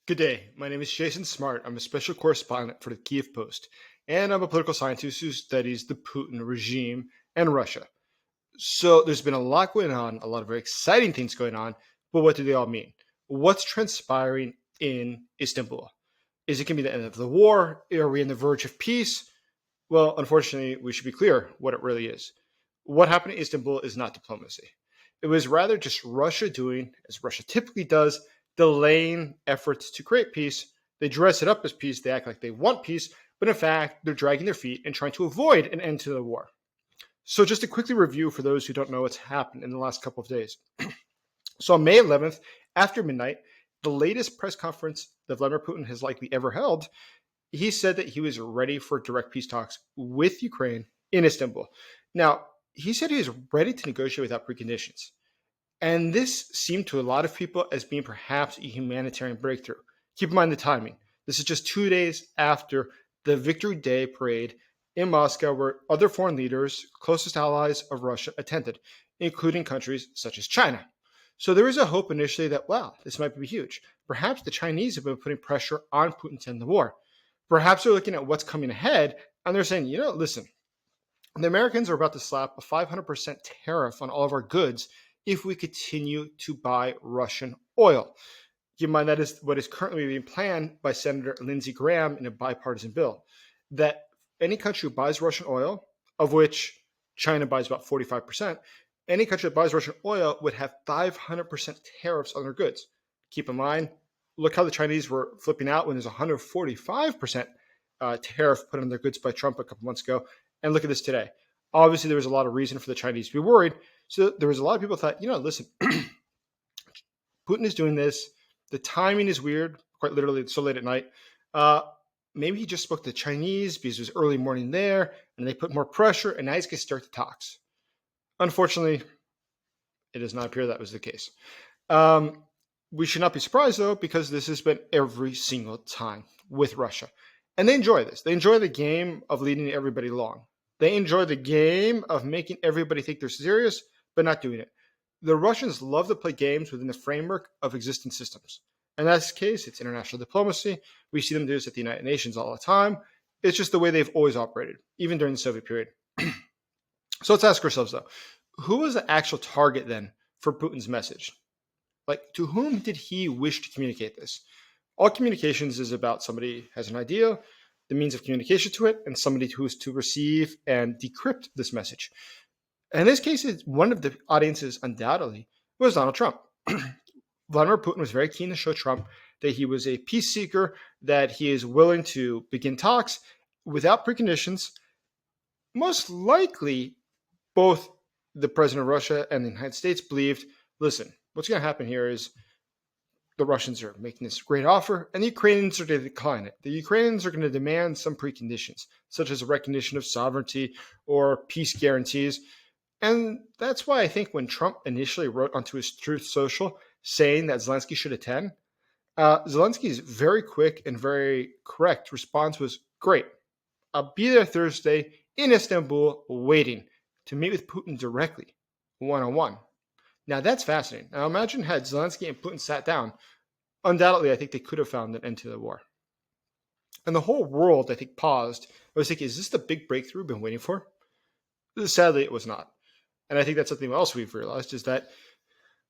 Good day. My name is Jason Smart. I'm a special correspondent for the Kiev Post, and I'm a political scientist who studies the Putin regime and Russia. So there's been a lot going on, a lot of very exciting things going on, but what do they all mean? What's transpiring in Istanbul? Is it going to be the end of the war? Are we on the verge of peace? Well, unfortunately, we should be clear what it really is. What happened in Istanbul is not diplomacy. It was rather just Russia doing, as Russia typically does, delaying efforts to create peace. They dress it up as peace, they act like they want peace, but in fact, they're dragging their feet and trying to avoid an end to the war. So, just to quickly review for those who don't know what's happened in the last couple of days. So, on May 11th, after midnight, the latest press conference that Vladimir Putin has likely ever held, he said that he was ready for direct peace talks with Ukraine in Istanbul. Now, he said he was ready to negotiate without preconditions. And this seemed to a lot of people as being perhaps a humanitarian breakthrough. Keep in mind the timing. This is just 2 days after the Victory Day parade in Moscow, where other foreign leaders, closest allies of Russia, attended, including countries such as China. So there was a hope initially that, wow, this might be huge. Perhaps the Chinese have been putting pressure on Putin to end the war. Perhaps they're looking at what's coming ahead, and they're saying, listen, the Americans are about to slap a 500% tariff on all of our goods if we continue to buy Russian oil. Keep in mind that is what is currently being planned by Senator Lindsey Graham in a bipartisan bill, that any country who buys Russian oil, of which China buys about 45%, any country that buys Russian oil would have 500% tariffs on their goods. Keep in mind, look how the Chinese were flipping out when there's 145% tariff put on their goods by Trump a couple months ago. And look at this today. Obviously, there was a lot of reason for the Chinese to be worried. So there was a lot of people who thought, listen, Putin is doing this. The timing is weird, quite literally, it's so late at night. Maybe he just spoke to the Chinese because it was early morning there, and they put more pressure, and now he's going to start the talks. Unfortunately, it does not appear that was the case. We should not be surprised, though, because this has been every single time with Russia. And they enjoy this. They enjoy the game of leading everybody along. They enjoy the game of making everybody think they're serious, but not doing it. The Russians love to play games within the framework of existing systems. In this case, it's international diplomacy. We see them do this at the United Nations all the time. It's just the way they've always operated, even during the Soviet period. So let's ask ourselves, though, who was the actual target then for Putin's message? Like, to whom did he wish to communicate this? All communications is about somebody has an idea, the means of communication to it, and somebody who is to receive and decrypt this message. In this case, one of the audiences undoubtedly was Donald Trump. Vladimir Putin was very keen to show Trump that he was a peace seeker, that he is willing to begin talks without preconditions. Most likely, both the president of Russia and the United States believed, listen, what's going to happen here is the Russians are making this great offer, and the Ukrainians are going to decline it. The Ukrainians are going to demand some preconditions, such as a recognition of sovereignty or peace guarantees. And that's why I think when Trump initially wrote onto his Truth Social saying that Zelensky should attend, Zelensky's very quick and very correct response was, great, I'll be there Thursday in Istanbul waiting to meet with Putin directly, one-on-one. Now, that's fascinating. Now, imagine had Zelensky and Putin sat down, undoubtedly, I think they could have found an end to the war. And the whole world, I think, paused. I was thinking, is this the big breakthrough we've been waiting for? Sadly, it was not. And I think that's something else we've realized is that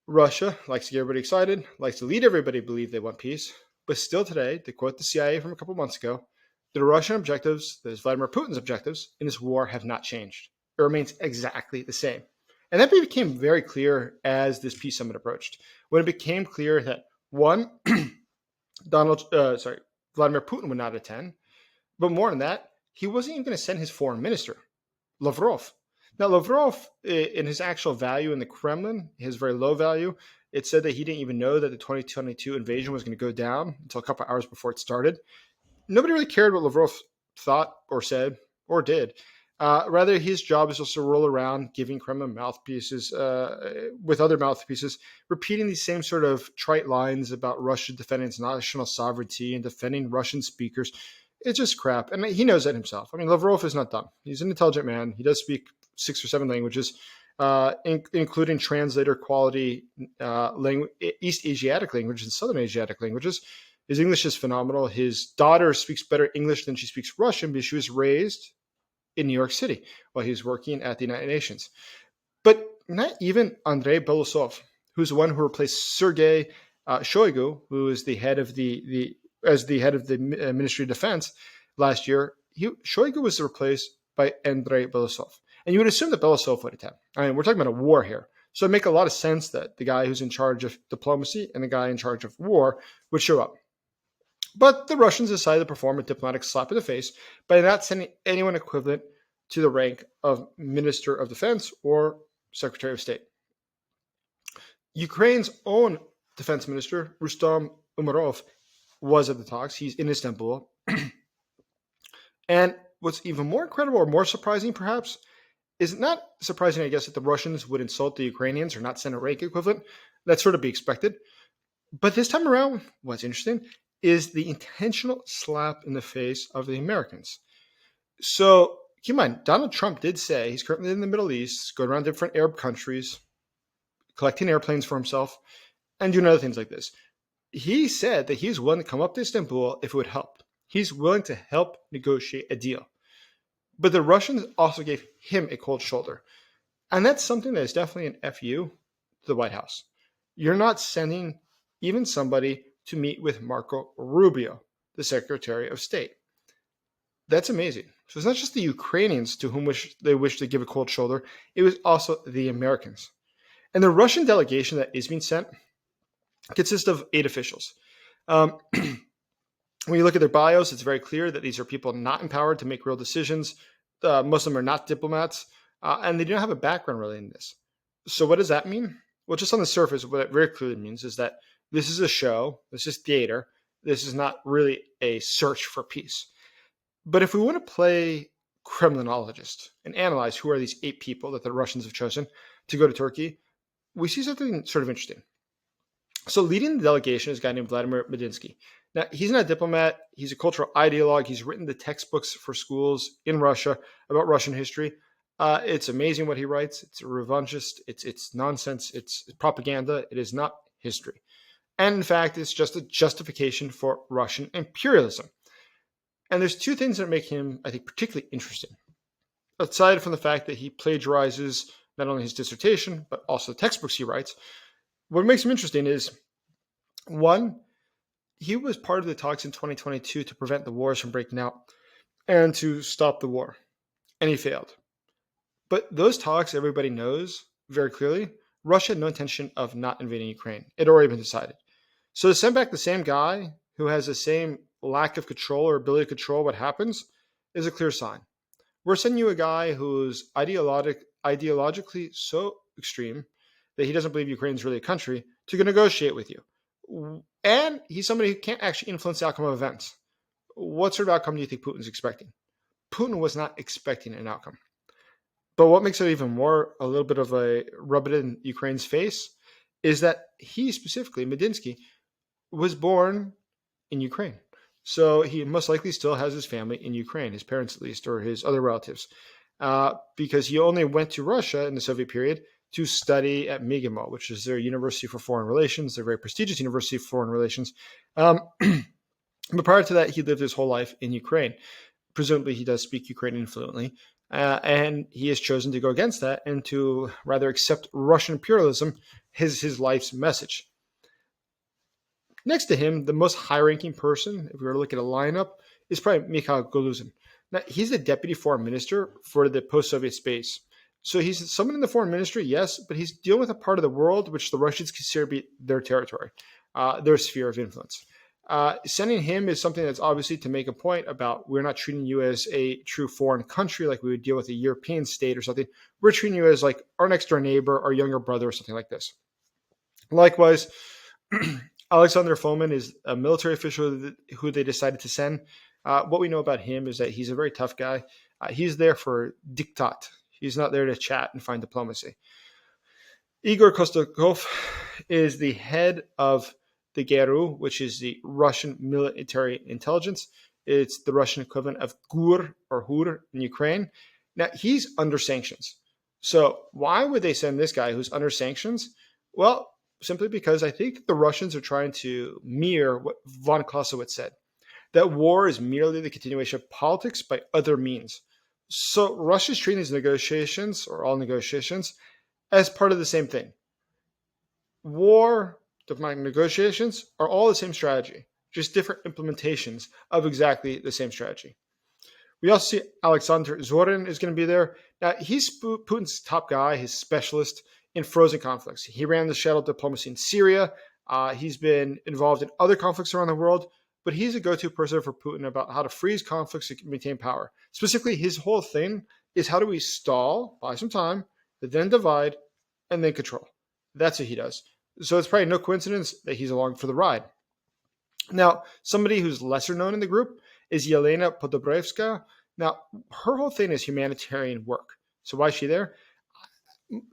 Russia likes to get everybody excited, likes to lead everybody to believe they want peace. But still today, to quote the CIA from a couple months ago, the Russian objectives, that is Vladimir Putin's objectives, in this war have not changed. It remains exactly the same. And that became very clear as this peace summit approached. When it became clear that, one, Vladimir Putin would not attend, but more than that, he wasn't even going to send his foreign minister, Lavrov. Now, Lavrov, in his actual value in the Kremlin, his very low value, it said that he didn't even know that the 2022 invasion was going to go down until a couple of hours before it started. Nobody really cared what Lavrov thought or said or did. Rather, his job is just to roll around giving Kremlin mouthpieces with other mouthpieces, repeating these same sort of trite lines about Russia defending its national sovereignty and defending Russian speakers. It's just crap. And he knows that himself. I mean, Lavrov is not dumb. He's an intelligent man. He does speak 6 or 7 languages, including translator quality East Asiatic languages and Southern Asiatic languages. His English is phenomenal. His daughter speaks better English than she speaks Russian because she was raised in New York City while he was working at the United Nations. But not even Andrei Belousov, who's the one who replaced Sergei Shoigu, who is the head of the Ministry of Defense last year. Shoigu was replaced by Andrei Belousov. And you would assume that Belousov would attend. I mean, we're talking about a war here. So it makes a lot of sense that the guy who's in charge of diplomacy and the guy in charge of war would show up. But the Russians decided to perform a diplomatic slap in the face by not sending anyone equivalent to the rank of Minister of Defense or Secretary of State. Ukraine's own defense minister, Rustem Umerov, was at the talks. He's in Istanbul. And what's even more incredible or more surprising, perhaps, is not surprising, I guess, that the Russians would insult the Ukrainians or not send a rank equivalent. That's sort of be expected. But this time around, what's interesting is the intentional slap in the face of the Americans. So keep in mind, Donald Trump did say he's currently in the Middle East, going around different Arab countries, collecting airplanes for himself, and doing other things like this. He said that he's willing to come up to Istanbul if it would help. He's willing to help negotiate a deal. But the Russians also gave him a cold shoulder. And that's something that is definitely an FU to the White House. You're not sending even somebody to meet with Marco Rubio, the Secretary of State. That's amazing. So it's not just the Ukrainians to whom they wish to give a cold shoulder. It was also the Americans. And the Russian delegation that is being sent consists of 8 officials. When you look at their bios, it's very clear that these are people not empowered to make real decisions. Most of them are not diplomats, and they don't have a background really in this. So what does that mean? Well, just on the surface, what it very clearly means is that this is a show, this is theater, this is not really a search for peace. But if we want to play Kremlinologist and analyze who are these 8 people that the Russians have chosen to go to Turkey, we see something sort of interesting. So leading the delegation is a guy named Vladimir Medinsky. Now, he's not a diplomat. He's a cultural ideologue. He's written the textbooks for schools in Russia about Russian history. It's amazing what he writes. It's a revanchist. It's nonsense. It's propaganda. It is not history. And in fact, it's just a justification for Russian imperialism. And there's 2 things that make him, I think, particularly interesting. Aside from the fact that he plagiarizes not only his dissertation, but also the textbooks he writes, what makes him interesting is, 1, he was part of the talks in 2022 to prevent the wars from breaking out and to stop the war. And he failed. But those talks, everybody knows very clearly, Russia had no intention of not invading Ukraine. It had already been decided. So to send back the same guy who has the same lack of control or ability to control what happens is a clear sign. We're sending you a guy who's ideologically so extreme that he doesn't believe Ukraine is really a country to negotiate with you. And he's somebody who can't actually influence the outcome of events. What sort of outcome do you think Putin's expecting? Putin was not expecting an outcome. But what makes it even more a little bit of a rub it in Ukraine's face is that he specifically, Medinsky, was born in Ukraine. So he most likely still has his family in Ukraine, his parents at least, or his other relatives, because he only went to Russia in the Soviet period to study at MIGIMO, which is their University for Foreign Relations, their very prestigious University for Foreign Relations. But prior to that, he lived his whole life in Ukraine. Presumably, he does speak Ukrainian fluently, and he has chosen to go against that and to rather accept Russian imperialism as his life's message. Next to him, the most high-ranking person, if we were to look at a lineup, is probably Mikhail Goluzin. Now, he's the deputy foreign minister for the post-Soviet space. So he's someone in the foreign ministry, yes, but he's dealing with a part of the world which the Russians consider to be their territory, their sphere of influence. Sending him is something that's obviously to make a point about we're not treating you as a true foreign country like we would deal with a European state or something. We're treating you as like our next door neighbor, our younger brother, or something like this. Likewise, Alexander Fomin is a military official who they decided to send. What we know about him is that he's a very tough guy. He's there for diktat. He's not there to chat and find diplomacy. Igor Kostakov is the head of the GRU, which is the Russian military intelligence. It's the Russian equivalent of GUR or HUR in Ukraine. Now, he's under sanctions. So why would they send this guy who's under sanctions? Well, simply because I think the Russians are trying to mirror what von Clausewitz said, that war is merely the continuation of politics by other means. So Russia's treating these negotiations, or all negotiations, as part of the same thing. War, diplomatic negotiations are all the same strategy, just different implementations of exactly the same strategy. We also see Alexander Zorin is going to be there. Now, he's Putin's top guy, his specialist in frozen conflicts. He ran the shadow diplomacy in Syria. He's been involved in other conflicts around the world, but he's a go-to person for Putin about how to freeze conflicts to maintain power. Specifically, his whole thing is how do we stall, buy some time, then divide, and then control. That's what he does. So it's probably no coincidence that he's along for the ride. Now, somebody who's lesser known in the group is Yelena Podobrevska. Now, her whole thing is humanitarian work. So why is she there?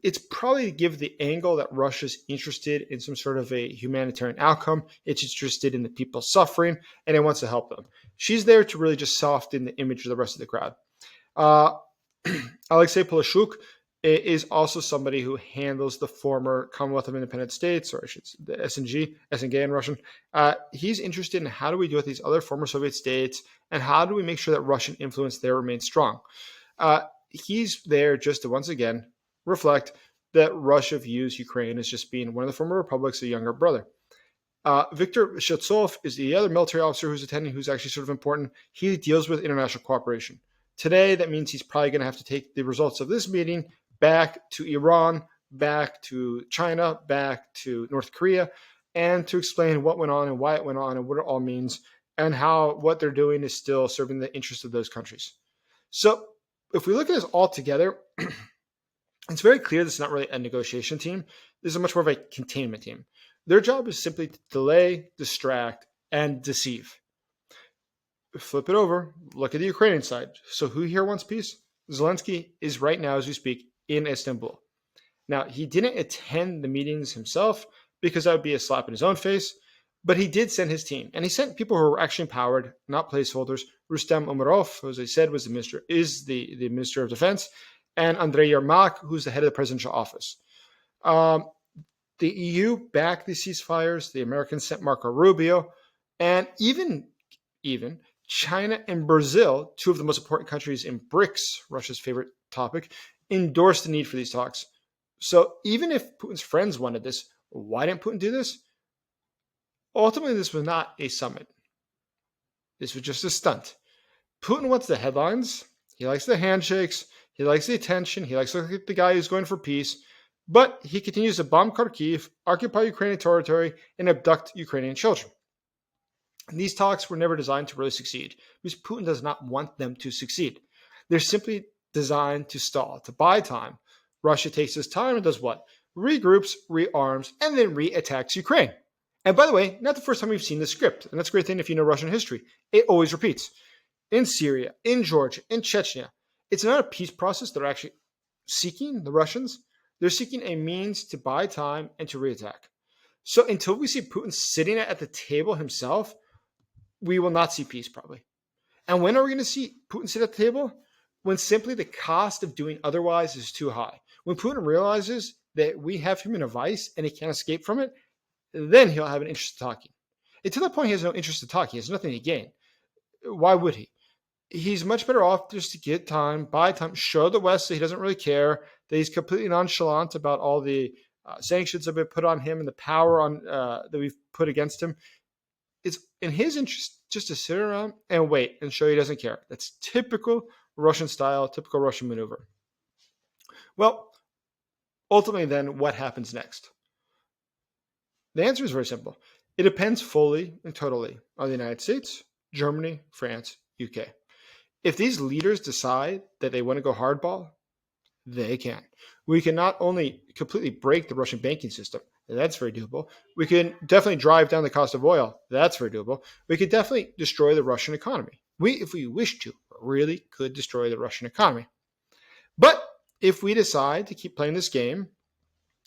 It's probably to give the angle that Russia's interested in some sort of a humanitarian outcome. It's interested in the people suffering, and it wants to help them. She's there to really just soften the image of the rest of the crowd. Alexei Polishuk is also somebody who handles the former Commonwealth of Independent States, or I should say the SNG in Russian. He's interested in how do we deal with these other former Soviet states, and how do we make sure that Russian influence there remains strong. He's there just to, once again, reflect that Russia views Ukraine as just being one of the former republics, a younger brother. Viktor Shevtsov is the other military officer who's attending, who's actually sort of important. He deals with international cooperation. Today, that means he's probably going to have to take the results of this meeting back to Iran, back to China, back to North Korea, and to explain what went on and why it went on and what it all means, and how what they're doing is still serving the interests of those countries. So if we look at this all together, it's very clear this is not really a negotiation team. This is much more of a containment team. Their job is simply to delay, distract, and deceive. Flip it over. Look at the Ukrainian side. So who here wants peace? Zelensky is right now, as we speak, in Istanbul. Now, he didn't attend the meetings himself because that would be a slap in his own face, but he did send his team. And he sent people who were actually empowered, not placeholders. Rustem Umerov, who, as I said, was the Minister of Defense, and Andrei Yermak, who's the head of the presidential office. The EU backed the ceasefires. The Americans sent Marco Rubio. And even China and Brazil, two of the most important countries in BRICS, Russia's favorite topic, endorsed the need for these talks. So even if Putin's friends wanted this, why didn't Putin do this? Ultimately, this was not a summit. This was just a stunt. Putin wants the headlines. He likes the handshakes. He likes the attention. He likes to look at the guy who's going for peace. But he continues to bomb Kharkiv, occupy Ukrainian territory, and abduct Ukrainian children. And these talks were never designed to really succeed because Putin does not want them to succeed. They're simply designed to stall, to buy time. Russia takes this time and does what? Regroups, rearms, and then re-attacks Ukraine. And by the way, not the first time we've seen this script. And that's a great thing if you know Russian history. It always repeats. In Syria, in Georgia, in Chechnya, it's not a peace process they're actually seeking, the Russians. They're seeking a means to buy time and to re-attack. So until we see Putin sitting at the table himself, we will not see peace probably. And when are we going to see Putin sit at the table? When simply the cost of doing otherwise is too high. When Putin realizes that we have him in a vice and he can't escape from it, then he'll have an interest in talking. And to that point, he has no interest to talk. He has nothing to gain. Why would he? He's much better off just to get time, buy time, show the West that he doesn't really care, that he's completely nonchalant about all the sanctions that have been put on him and the power that we've put against him. It's in his interest just to sit around and wait and show he doesn't care. That's typical Russian style, typical Russian maneuver. Well, ultimately then, what happens next? The answer is very simple. It depends fully and totally on the United States, Germany, France, UK. If these leaders decide that they want to go hardball, they can. We can not only completely break the Russian banking system, that's very doable. We can definitely drive down the cost of oil. That's very doable. We could definitely destroy the Russian economy. If we wish to, really could destroy the Russian economy. But if we decide to keep playing this game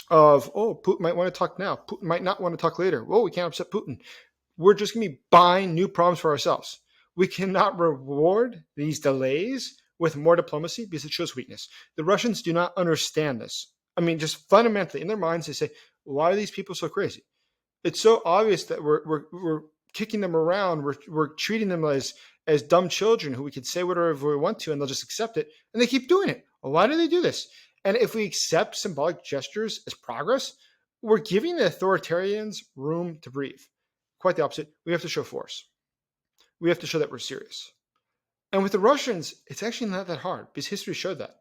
of, Putin might want to talk now, Putin might not want to talk later, we can't upset Putin, we're just going to be buying new problems for ourselves. We cannot reward these delays with more diplomacy because it shows weakness. The Russians do not understand this. I mean, just fundamentally in their minds, they say, why are these people so crazy? It's so obvious that we're kicking them around. We're treating them as dumb children who we could say whatever we want to and they'll just accept it. And they keep doing it. Well, why do they do this? And if we accept symbolic gestures as progress, we're giving the authoritarians room to breathe. Quite the opposite. We have to show force. We have to show that we're serious. And with the Russians, it's actually not that hard because history showed that.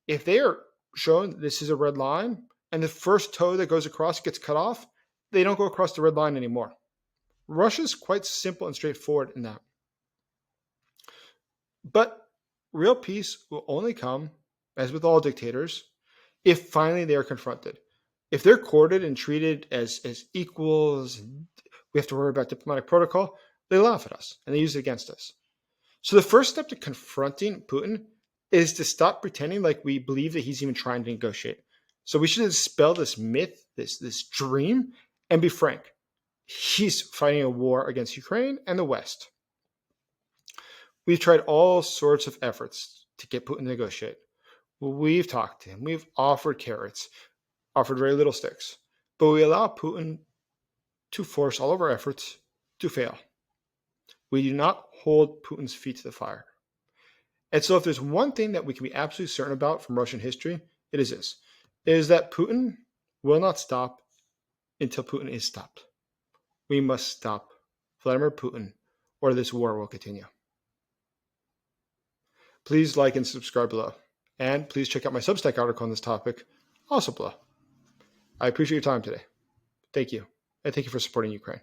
If they are shown this is a red line and the first toe that goes across gets cut off, they don't go across the red line anymore. Russia's quite simple and straightforward in that. But real peace will only come, as with all dictators, if finally they are confronted. If they're courted and treated as equals, we have to worry about diplomatic protocol, they laugh at us and they use it against us. So the first step to confronting Putin is to stop pretending like we believe that he's even trying to negotiate. So we should dispel this myth, this dream, and be frank. He's fighting a war against Ukraine and the West. We've tried all sorts of efforts to get Putin to negotiate. We've talked to him. We've offered carrots, offered very little sticks. But we allow Putin to force all of our efforts to fail. We do not hold Putin's feet to the fire. And so if there's one thing that we can be absolutely certain about from Russian history, it is this. It is that Putin will not stop until Putin is stopped. We must stop Vladimir Putin or this war will continue. Please like and subscribe below. And please check out my Substack article on this topic, also below. I appreciate your time today. Thank you. And thank you for supporting Ukraine.